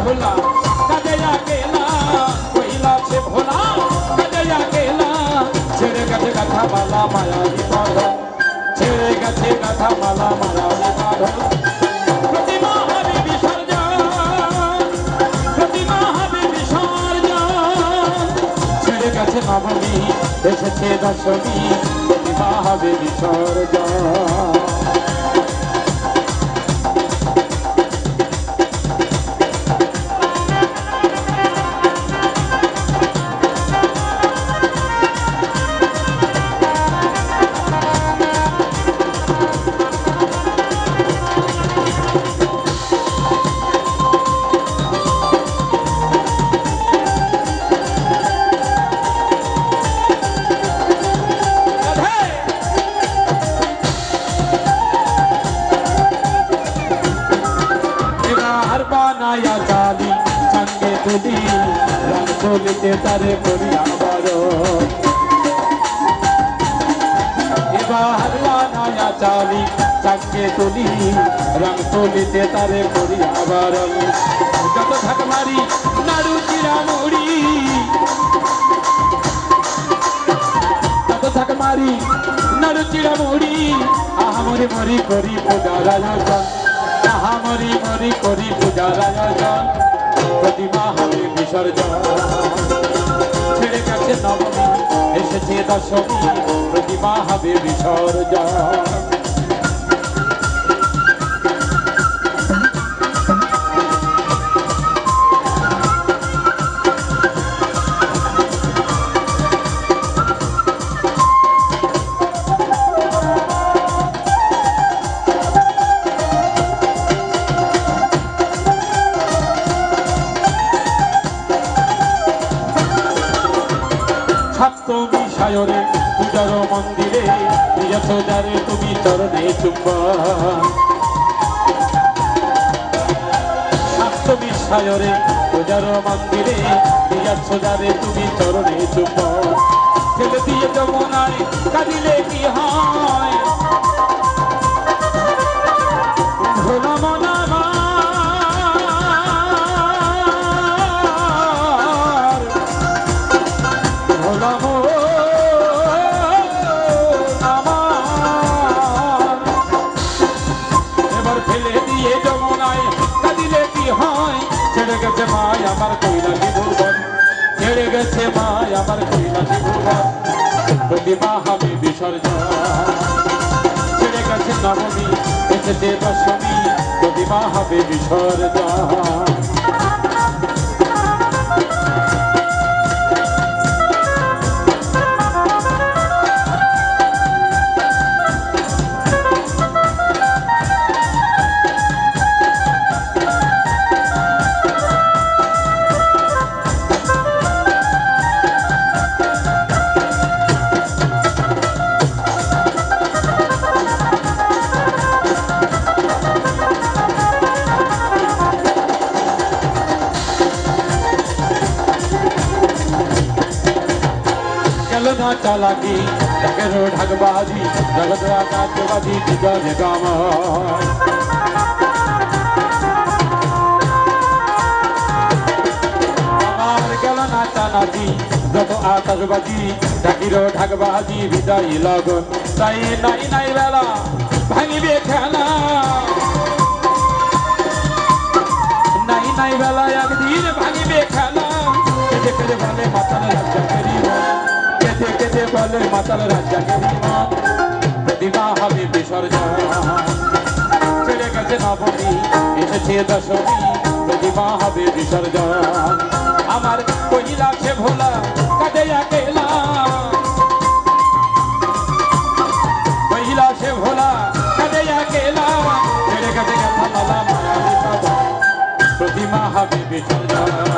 भोला काजे अकेला पहिला से भोला काजे अकेला छेड़े गथे गाथा माला मायावी बांधन छेड़े गथे गाथा माला मायावी बांधन प्रतिमा হবে বিসর্জন प्रतिमा হবে বিসর্জন ছেড়ে গেছে নবমী এসেছে দশমী प्रतिमा হবে বিসর্জন बनाया जाली संगे तुली रंग तुलते तारे करिया बारो एबार बनाया जाली संगे तुली रंग तुलते तारे करिया बारो যত ঢাক মারি নাড়ু চিরা মুড়ি যত ঢাক মারি নাড়ু চিরা মুড়ি আহা মরি মরি করি পূজার আয়োজন মরি মরি করি পূজার আয়োজন प्रतिमा হবে বিসর্জন ছেড়ে গেছে নবমী এসেছে দশমী प्रतिमा হবে বিসর্জন सप्तमी सायरे पूजार मंदिरे दियाছো যারে তুমি চরণে চুম্বন सप्तमी सायरे पूजार मंदिरे दियाছো যারে তুমি চরণে চুম্বন ফেলে দিয়ে যমুনায় কাঁদিলে কি হয় ভোলা মনা ছেড়ে গেছে মায় আমার কৈলাসী ভুবন ছেড়ে গেছে মায় আমার কৈলাসী ভুবন प्रतिमा হবে বিসর্জন ছেড়ে গেছে নবমী এসেছে দশমী प्रतिमा হবে বিসর্জন ना चालाकी ढकेरो ढकबाजी जगत आकाशवादी दिगज गाम আমার গেল না চালাকি যত আকাশবাজি ঢাকিরো ঢাকবাজি বিদায় লগন তাই নাই নাই বেলা ভাঙিবে খেলা নাই নাই বেলা একদিন ভাঙিবে খেলা কেটে কেটে বলে মাতাল রাজ্য ফেরিব কেটে বলে মাতাল রাজ্জাকে प्रतिमा হবে বিসর্জন ছেড়ে গেছে নবমী এসেছে দশমী प्रतिमा হবে বিসর্জন আমার কৈলাসে ভোলা কাঁদে अकेला কৈলাসে ভোলা কাঁদে अकेला ছেড়ে গেছে গাথা মালা মায়াবী বাঁধন प्रतिमा হবে বিসর্জন